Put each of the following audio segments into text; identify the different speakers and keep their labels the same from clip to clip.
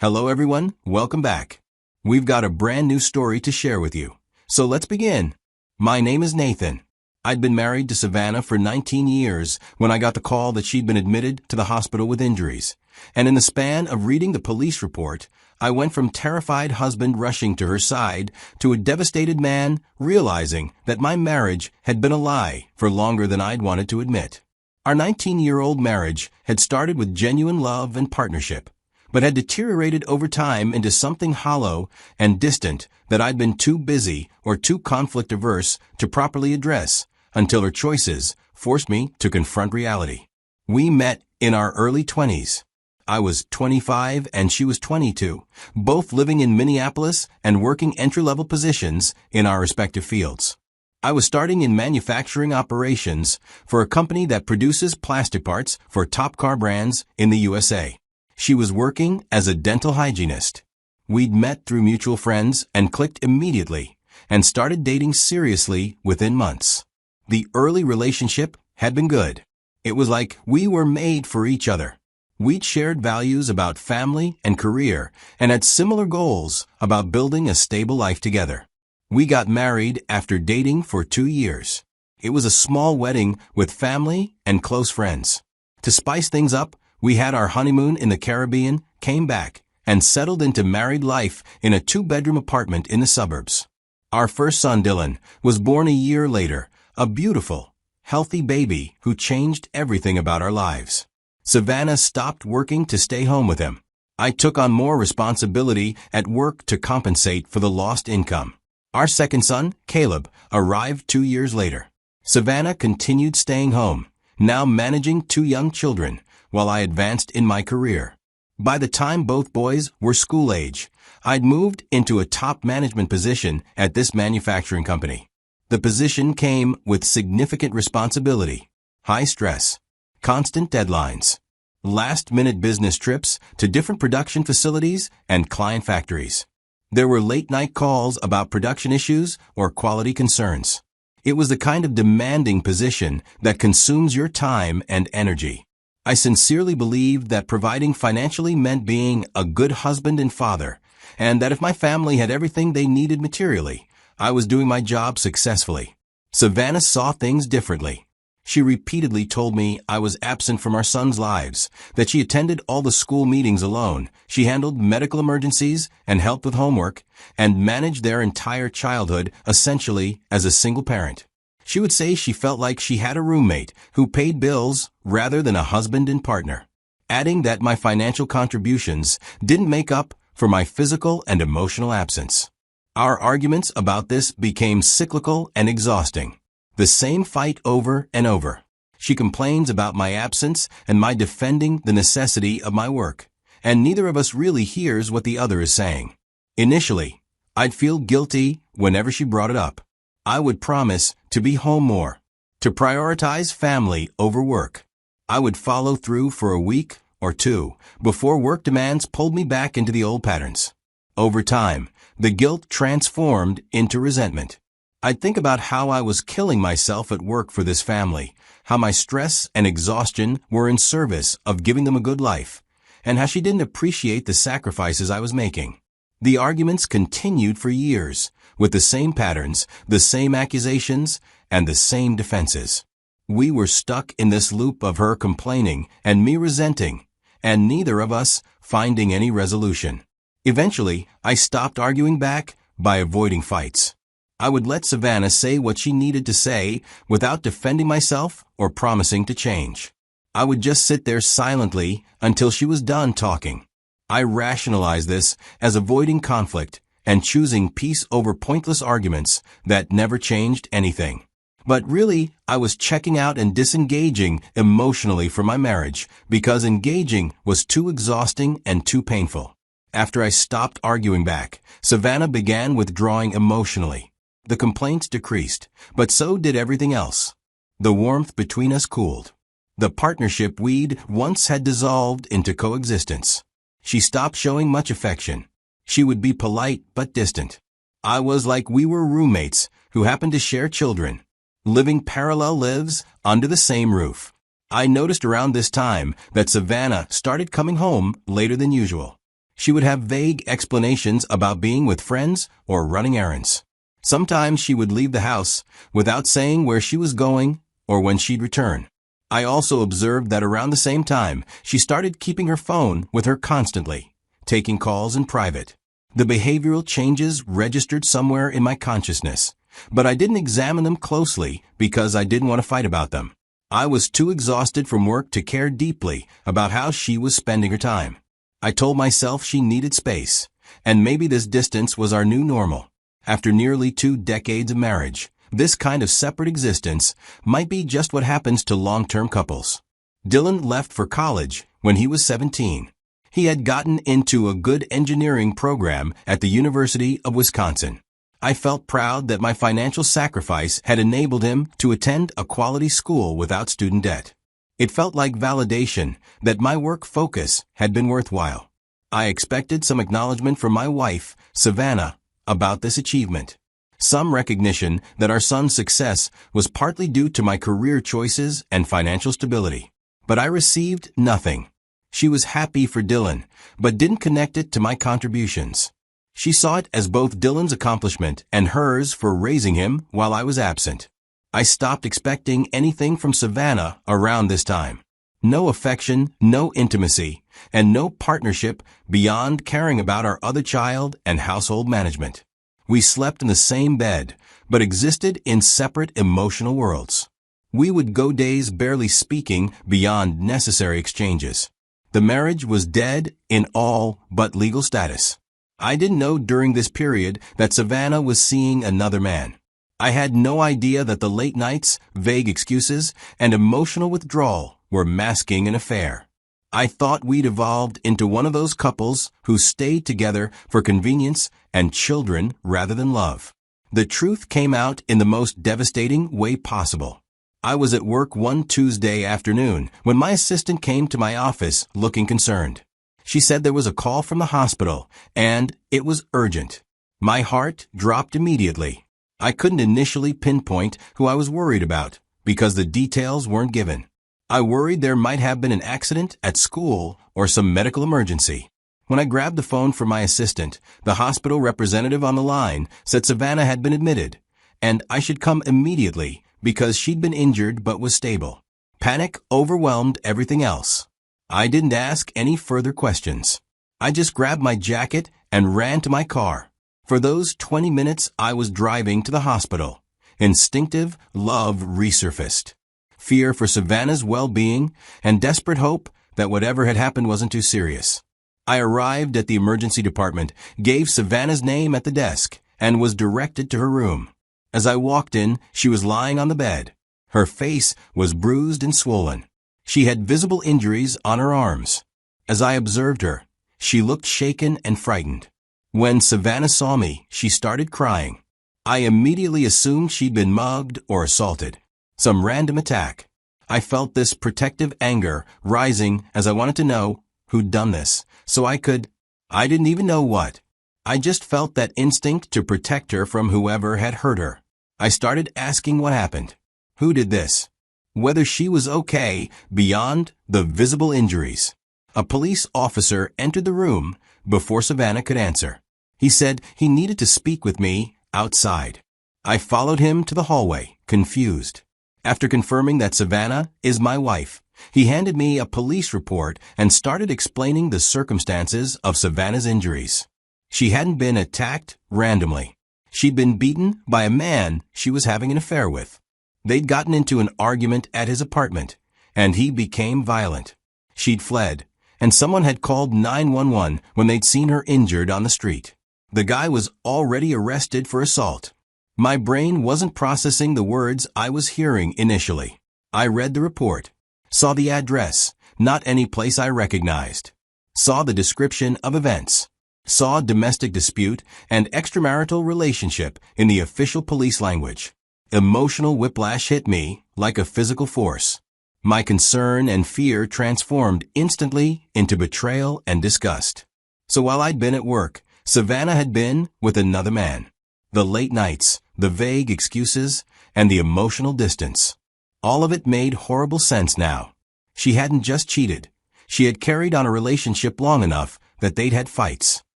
Speaker 1: Hello everyone, welcome back. We've got a brand new story to share with you. So let's begin. My name is Nathan. I'd been married to Savannah for 19 years when I got the call that she'd been admitted to the hospital with injuries. And in the span of reading the police report, I went from terrified husband rushing to her side to a devastated man realizing that my marriage had been a lie for longer than I'd wanted to admit. Our 19-year-old marriage had started with genuine love and partnership, but had deteriorated over time into something hollow and distant that I'd been too busy or too conflict-averse to properly address until her choices forced me to confront reality. We met in our early 20s. I was 25 and she was 22, both living in Minneapolis and working entry-level positions in our respective fields. I was starting in manufacturing operations for a company that produces plastic parts for top car brands in the USA. She was working as a dental hygienist. We'd met through mutual friends and clicked immediately and started dating seriously within months. The early relationship had been good. It was like we were made for each other. We'd shared values about family and career and had similar goals about building a stable life together. We got married after dating for 2 years. It was a small wedding with family and close friends. To spice things up, we had our honeymoon in the Caribbean, came back, and settled into married life in a 2-bedroom apartment in the suburbs. Our first son, Dylan, was born a year later, a beautiful, healthy baby who changed everything about our lives. Savannah stopped working to stay home with him. I took on more responsibility at work to compensate for the lost income. Our second son, Caleb, arrived 2 years later. Savannah continued staying home, now managing 2 young children, while I advanced in my career. By the time both boys were school age, I'd moved into a top management position at this manufacturing company. The position came with significant responsibility, high stress, constant deadlines, last-minute business trips to different production facilities and client factories. There were late-night calls about production issues or quality concerns. It was the kind of demanding position that consumes your time and energy. I sincerely believed that providing financially meant being a good husband and father, and that if my family had everything they needed materially, I was doing my job successfully. Savannah saw things differently. She repeatedly told me I was absent from our sons' lives, that she attended all the school meetings alone, she handled medical emergencies and helped with homework, and managed their entire childhood essentially as a single parent. She would say she felt like she had a roommate who paid bills rather than a husband and partner, adding that my financial contributions didn't make up for my physical and emotional absence. Our arguments about this became cyclical and exhausting. The same fight over and over. She complains about my absence and my defending the necessity of my work, and neither of us really hears what the other is saying. Initially, I'd feel guilty whenever she brought it up. I would promise to be home more, to prioritize family over work. I would follow through for a week or 2 before work demands pulled me back into the old patterns. Over time, the guilt transformed into resentment. I'd think about how I was killing myself at work for this family, how my stress and exhaustion were in service of giving them a good life, and how she didn't appreciate the sacrifices I was making. The arguments continued for years, with the same patterns, the same accusations, and the same defenses. We were stuck in this loop of her complaining and me resenting, and neither of us finding any resolution. Eventually, I stopped arguing back by avoiding fights. I would let Savannah say what she needed to say without defending myself or promising to change. I would just sit there silently until she was done talking. I rationalized this as avoiding conflict and choosing peace over pointless arguments that never changed anything. But really, I was checking out and disengaging emotionally from my marriage because engaging was too exhausting and too painful. After I stopped arguing back, Savannah began withdrawing emotionally. The complaints decreased, but so did everything else. The warmth between us cooled. The partnership we'd once had dissolved into coexistence. She stopped showing much affection. She would be polite but distant. I was like we were roommates who happened to share children, living parallel lives under the same roof. I noticed around this time that Savannah started coming home later than usual. She would have vague explanations about being with friends or running errands. Sometimes she would leave the house without saying where she was going or when she'd return. I also observed that around the same time, she started keeping her phone with her constantly, taking calls in private. The behavioral changes registered somewhere in my consciousness, but I didn't examine them closely because I didn't want to fight about them. I was too exhausted from work to care deeply about how she was spending her time. I told myself she needed space, and maybe this distance was our new normal. After nearly 2 decades of marriage, this kind of separate existence might be just what happens to long-term couples. Dylan left for college when he was 17. He had gotten into a good engineering program at the University of Wisconsin. I felt proud that my financial sacrifice had enabled him to attend a quality school without student debt. It felt like validation that my work focus had been worthwhile. I expected some acknowledgement from my wife, Savannah, about this achievement. Some recognition that our son's success was partly due to my career choices and financial stability. But I received nothing. She was happy for Dylan, but didn't connect it to my contributions. She saw it as both Dylan's accomplishment and hers for raising him while I was absent. I stopped expecting anything from Savannah around this time. No affection, no intimacy, and no partnership beyond caring about our other child and household management. We slept in the same bed, but existed in separate emotional worlds. We would go days barely speaking beyond necessary exchanges. The marriage was dead in all but legal status. I didn't know during this period that Savannah was seeing another man. I had no idea that the late nights, vague excuses, and emotional withdrawal were masking an affair. I thought we'd evolved into one of those couples who stayed together for convenience and children rather than love. The truth came out in the most devastating way possible. I was at work one Tuesday afternoon when my assistant came to my office looking concerned. She said there was a call from the hospital, and it was urgent. My heart dropped immediately. I couldn't initially pinpoint who I was worried about because the details weren't given. I worried there might have been an accident at school or some medical emergency. When I grabbed the phone from my assistant, the hospital representative on the line said Savannah had been admitted, and I should come immediately because she'd been injured but was stable. Panic overwhelmed everything else. I didn't ask any further questions. I just grabbed my jacket and ran to my car. For those 20 minutes I was driving to the hospital, instinctive love resurfaced. Fear for Savannah's well-being and desperate hope that whatever had happened wasn't too serious. I arrived at the emergency department, gave Savannah's name at the desk, and was directed to her room. As I walked in, she was lying on the bed. Her face was bruised and swollen. She had visible injuries on her arms. As I observed her, she looked shaken and frightened. When Savannah saw me, she started crying. I immediately assumed she'd been mugged or assaulted. Some random attack. I felt this protective anger rising as I wanted to know who'd done this, so I didn't even know what. I just felt that instinct to protect her from whoever had hurt her. I started asking what happened. Who did this? Whether she was okay beyond the visible injuries. A police officer entered the room before Savannah could answer. He said he needed to speak with me outside. I followed him to the hallway, confused. After confirming that Savannah is my wife, he handed me a police report and started explaining the circumstances of Savannah's injuries. She hadn't been attacked randomly. She'd been beaten by a man she was having an affair with. They'd gotten into an argument at his apartment, and he became violent. She'd fled, and someone had called 911 when they'd seen her injured on the street. The guy was already arrested for assault. My brain wasn't processing the words I was hearing initially. I read the report, saw the address, not any place I recognized, saw the description of events, saw domestic dispute and extramarital relationship in the official police language. Emotional whiplash hit me like a physical force. My concern and fear transformed instantly into betrayal and disgust. So while I'd been at work, Savannah had been with another man. The late nights, the vague excuses, and the emotional distance. All of it made horrible sense now. She hadn't just cheated. She had carried on a relationship long enough that they'd had fights.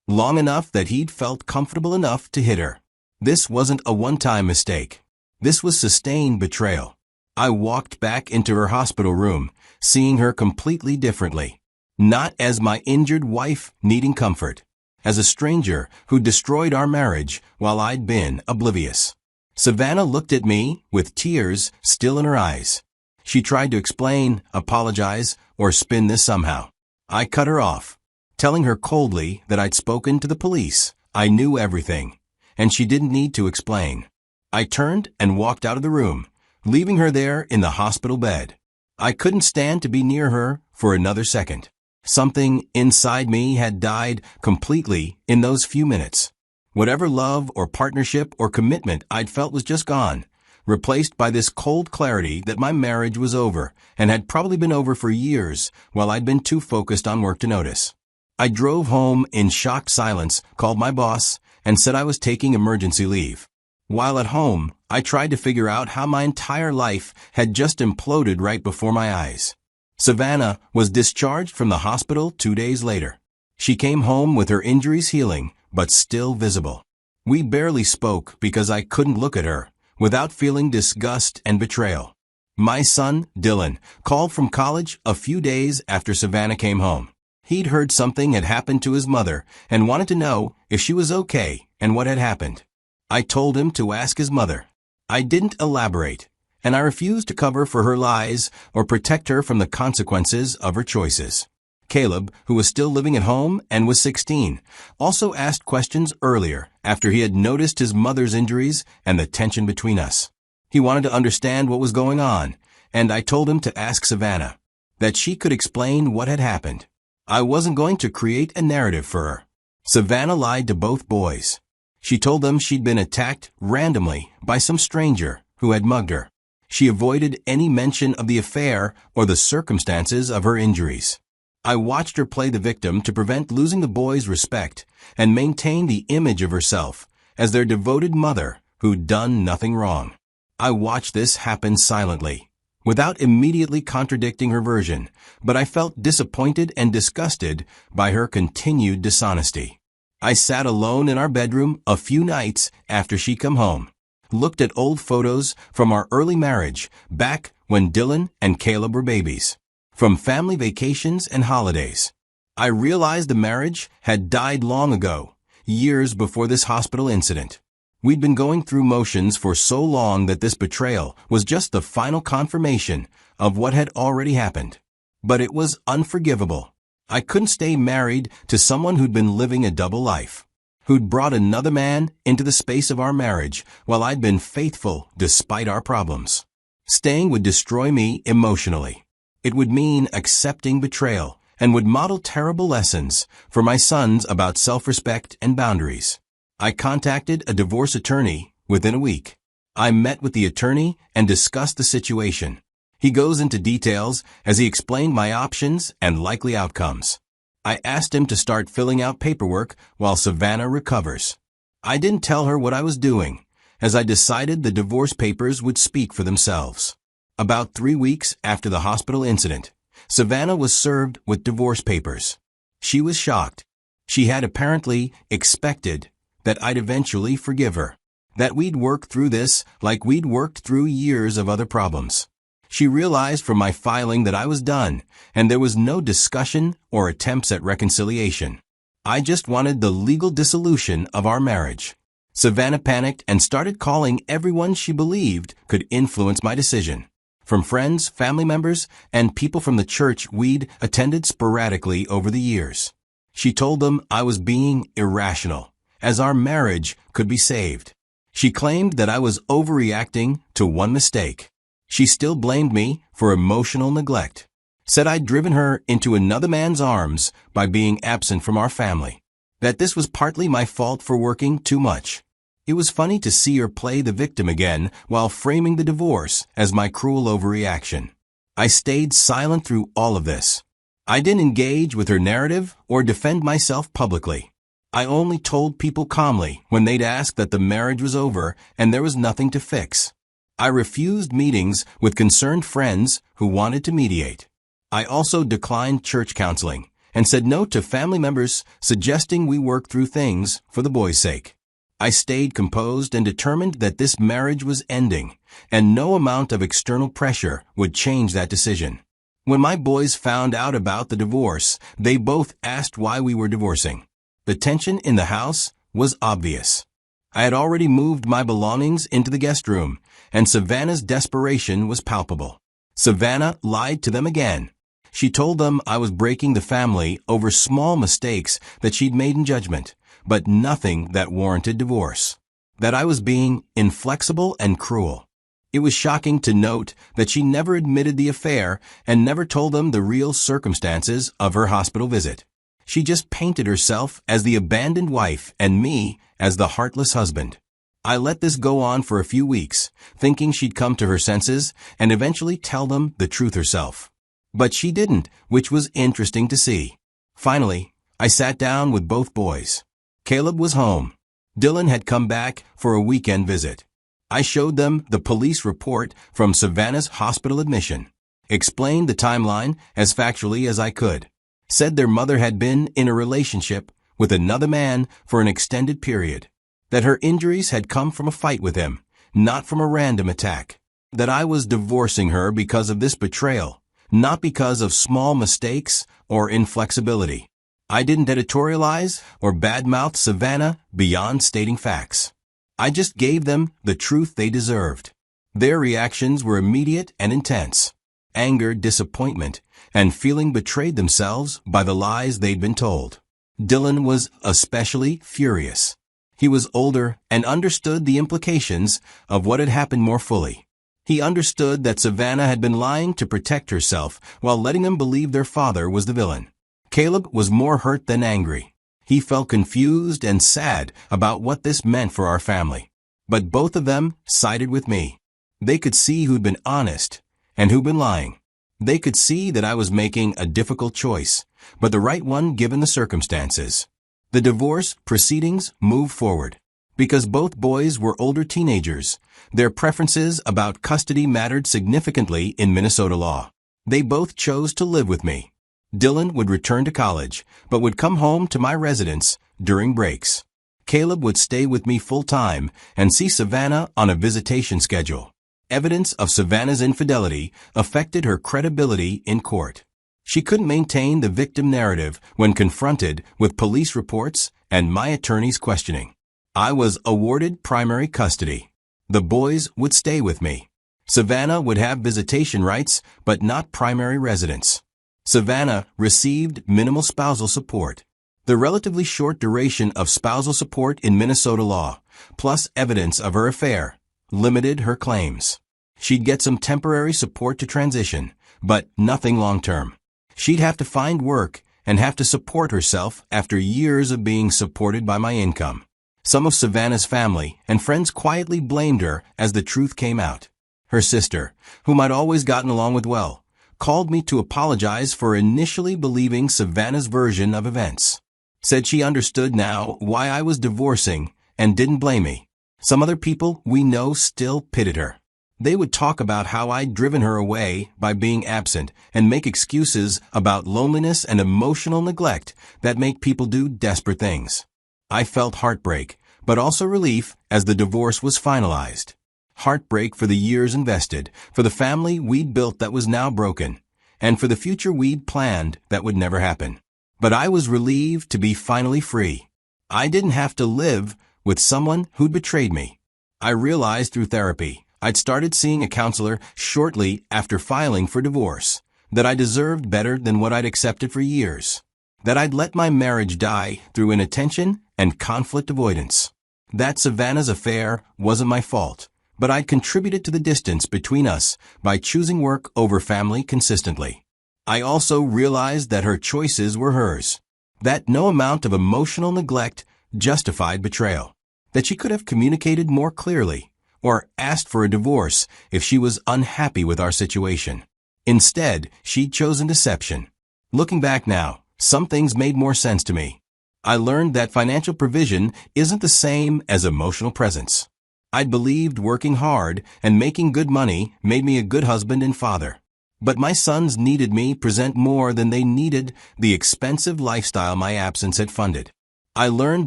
Speaker 1: Long enough that he'd felt comfortable enough to hit her. This wasn't a one-time mistake. This was sustained betrayal. I walked back into her hospital room, seeing her completely differently. Not as my injured wife needing comfort. As a stranger who destroyed our marriage while I'd been oblivious. Savannah looked at me with tears still in her eyes. She tried to explain, apologize, or spin this somehow. I cut her off, telling her coldly that I'd spoken to the police. I knew everything, and she didn't need to explain. I turned and walked out of the room, leaving her there in the hospital bed. I couldn't stand to be near her for another second. Something inside me had died completely in those few minutes. Whatever love or partnership or commitment I'd felt was just gone, replaced by this cold clarity that my marriage was over and had probably been over for years while I'd been too focused on work to notice. I drove home in shocked silence, called my boss, and said I was taking emergency leave. While at home, I tried to figure out how my entire life had just imploded right before my eyes. Savannah was discharged from the hospital 2 days later. She came home with her injuries healing, but still visible. We barely spoke because I couldn't look at her without feeling disgust and betrayal. My son, Dylan, called from college a few days after Savannah came home. He'd heard something had happened to his mother and wanted to know if she was okay and what had happened. I told him to ask his mother. I didn't elaborate, and I refused to cover for her lies or protect her from the consequences of her choices. Caleb, who was still living at home and was 16, also asked questions earlier after he had noticed his mother's injuries and the tension between us. He wanted to understand what was going on, and I told him to ask Savannah, that she could explain what had happened. I wasn't going to create a narrative for her. Savannah lied to both boys. She told them she'd been attacked randomly by some stranger who had mugged her. She avoided any mention of the affair or the circumstances of her injuries. I watched her play the victim to prevent losing the boys' respect and maintain the image of herself as their devoted mother who'd done nothing wrong. I watched this happen silently, without immediately contradicting her version, but I felt disappointed and disgusted by her continued dishonesty. I sat alone in our bedroom a few nights after she'd come home, looked at old photos from our early marriage back when Dylan and Caleb were babies, from family vacations and holidays. I realized the marriage had died long ago, years before this hospital incident. We'd been going through motions for so long that this betrayal was just the final confirmation of what had already happened. But it was unforgivable. I couldn't stay married to someone who'd been living a double life, who'd brought another man into the space of our marriage while I'd been faithful despite our problems. Staying would destroy me emotionally. It would mean accepting betrayal and would model terrible lessons for my sons about self-respect and boundaries. I contacted a divorce attorney within a week. I met with the attorney and discussed the situation. He goes into details as he explained my options and likely outcomes. I asked him to start filling out paperwork while Savannah recovers. I didn't tell her what I was doing, as I decided the divorce papers would speak for themselves. About 3 weeks after the hospital incident, Savannah was served with divorce papers. She was shocked. She had apparently expected that I'd eventually forgive her, that we'd work through this like we'd worked through years of other problems. She realized from my filing that I was done, and there was no discussion or attempts at reconciliation. I just wanted the legal dissolution of our marriage. Savannah panicked and started calling everyone she believed could influence my decision, from friends, family members, and people from the church we'd attended sporadically over the years. She told them I was being irrational, as our marriage could be saved. She claimed that I was overreacting to one mistake. She still blamed me for emotional neglect, said I'd driven her into another man's arms by being absent from our family, that this was partly my fault for working too much. It was funny to see her play the victim again while framing the divorce as my cruel overreaction. I stayed silent through all of this. I didn't engage with her narrative or defend myself publicly. I only told people calmly when they'd ask that the marriage was over and there was nothing to fix. I refused meetings with concerned friends who wanted to mediate. I also declined church counseling and said no to family members suggesting we work through things for the boys' sake. I stayed composed and determined that this marriage was ending, and no amount of external pressure would change that decision. When my boys found out about the divorce, they both asked why we were divorcing. The tension in the house was obvious. I had already moved my belongings into the guest room, and Savannah's desperation was palpable. Savannah lied to them again. She told them I was breaking the family over small mistakes that she'd made in judgment, but nothing that warranted divorce. That I was being inflexible and cruel. It was shocking to note that she never admitted the affair and never told them the real circumstances of her hospital visit. She just painted herself as the abandoned wife and me as the heartless husband. I let this go on for a few weeks, thinking she'd come to her senses and eventually tell them the truth herself. But she didn't, which was interesting to see. Finally, I sat down with both boys. Caleb was home. Dylan had come back for a weekend visit. I showed them the police report from Savannah's hospital admission, explained the timeline as factually as I could, said their mother had been in a relationship with another man for an extended period, that her injuries had come from a fight with him, not from a random attack, that I was divorcing her because of this betrayal, not because of small mistakes or inflexibility. I didn't editorialize or badmouth Savannah beyond stating facts. I just gave them the truth they deserved. Their reactions were immediate and intense. Anger, disappointment, and feeling betrayed themselves by the lies they'd been told. Dylan was especially furious. He was older and understood the implications of what had happened more fully. He understood that Savannah had been lying to protect herself while letting them believe their father was the villain. Caleb was more hurt than angry. He felt confused and sad about what this meant for our family. But both of them sided with me. They could see who'd been honest and who'd been lying. They could see that I was making a difficult choice, but the right one given the circumstances. The divorce proceedings moved forward. Because both boys were older teenagers, their preferences about custody mattered significantly in Minnesota law. They both chose to live with me. Dylan would return to college, but would come home to my residence during breaks. Caleb would stay with me full-time and see Savannah on a visitation schedule. Evidence of Savannah's infidelity affected her credibility in court. She couldn't maintain the victim narrative when confronted with police reports and my attorney's questioning. I was awarded primary custody. The boys would stay with me. Savannah would have visitation rights, but not primary residence. Savannah received minimal spousal support. The relatively short duration of spousal support in Minnesota law, plus evidence of her affair, limited her claims. She'd get some temporary support to transition, but nothing long-term. She'd have to find work and have to support herself after years of being supported by my income. Some of Savannah's family and friends quietly blamed her as the truth came out. Her sister, whom I'd always gotten along with well, called me to apologize for initially believing Savannah's version of events. Said she understood now why I was divorcing and didn't blame me. Some other people we know still pitied her. They would talk about how I'd driven her away by being absent and make excuses about loneliness and emotional neglect that make people do desperate things. I felt heartbreak, but also relief as the divorce was finalized. Heartbreak for the years invested, for the family we'd built that was now broken, and for the future we'd planned that would never happen. But I was relieved to be finally free. I didn't have to live with someone who'd betrayed me. I realized through therapy, I'd started seeing a counselor shortly after filing for divorce, that I deserved better than what I'd accepted for years, that I'd let my marriage die through inattention and conflict avoidance. That Savannah's affair wasn't my fault, but I'd contributed to the distance between us by choosing work over family consistently. I also realized that her choices were hers, that no amount of emotional neglect justified betrayal, that she could have communicated more clearly or asked for a divorce if she was unhappy with our situation. Instead, she'd chosen deception. Looking back now, some things made more sense to me. I learned that financial provision isn't the same as emotional presence. I'd believed working hard and making good money made me a good husband and father. But my sons needed me present more than they needed the expensive lifestyle my absence had funded. I learned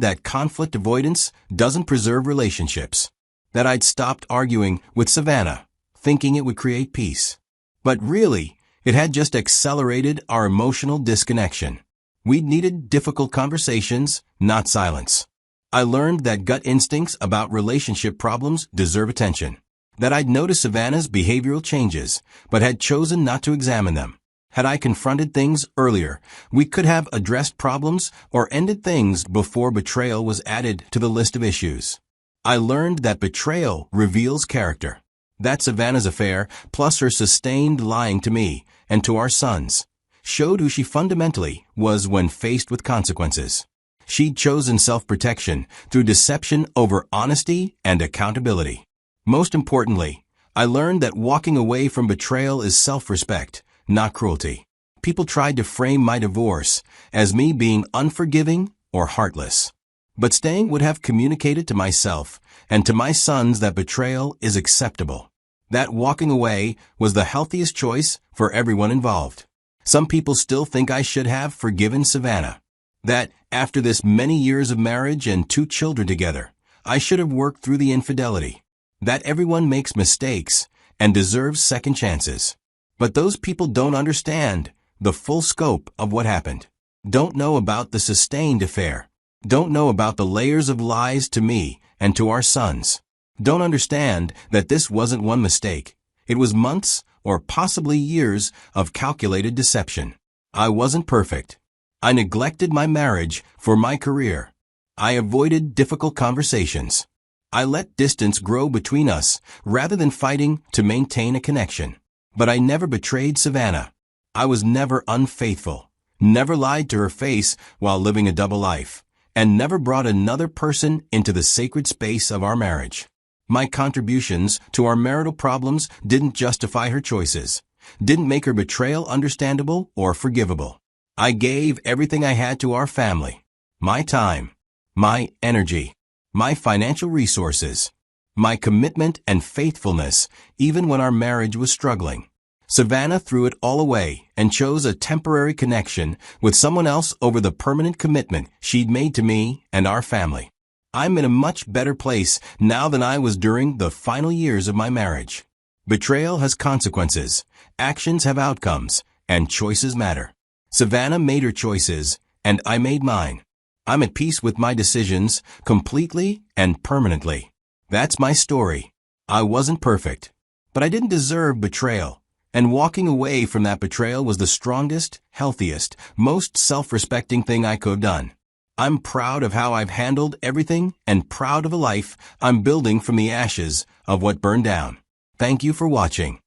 Speaker 1: that conflict avoidance doesn't preserve relationships. That I'd stopped arguing with Savannah, thinking it would create peace. But really, it had just accelerated our emotional disconnection. We needed difficult conversations, not silence. I learned that gut instincts about relationship problems deserve attention. That I'd noticed Savannah's behavioral changes, but had chosen not to examine them. Had I confronted things earlier, we could have addressed problems or ended things before betrayal was added to the list of issues. I learned that betrayal reveals character. That Savannah's affair, plus her sustained lying to me and to our sons, showed who she fundamentally was when faced with consequences. She'd chosen self-protection through deception over honesty and accountability. Most importantly, I learned that walking away from betrayal is self-respect, not cruelty. People tried to frame my divorce as me being unforgiving or heartless. But staying would have communicated to myself and to my sons that betrayal is acceptable. That walking away was the healthiest choice for everyone involved. Some people still think I should have forgiven Savannah. That, after this many years of marriage and 2 children together, I should have worked through the infidelity. That everyone makes mistakes and deserves second chances. But those people don't understand the full scope of what happened. Don't know about the sustained affair. Don't know about the layers of lies to me and to our sons. Don't understand that this wasn't one mistake. It was months or possibly years of calculated deception. I wasn't perfect. I neglected my marriage for my career. I avoided difficult conversations. I let distance grow between us rather than fighting to maintain a connection. But I never betrayed Savannah. I was never unfaithful, never lied to her face while living a double life, and never brought another person into the sacred space of our marriage. My contributions to our marital problems didn't justify her choices, didn't make her betrayal understandable or forgivable. I gave everything I had to our family, my time, my energy, my financial resources, my commitment and faithfulness, even when our marriage was struggling. Savannah threw it all away and chose a temporary connection with someone else over the permanent commitment she'd made to me and our family. I'm in a much better place now than I was during the final years of my marriage. Betrayal has consequences, actions have outcomes, and choices matter. Savannah made her choices, and I made mine. I'm at peace with my decisions completely and permanently. That's my story. I wasn't perfect, but I didn't deserve betrayal. And walking away from that betrayal was the strongest, healthiest, most self-respecting thing I could have done. I'm proud of how I've handled everything and proud of a life I'm building from the ashes of what burned down. Thank you for watching.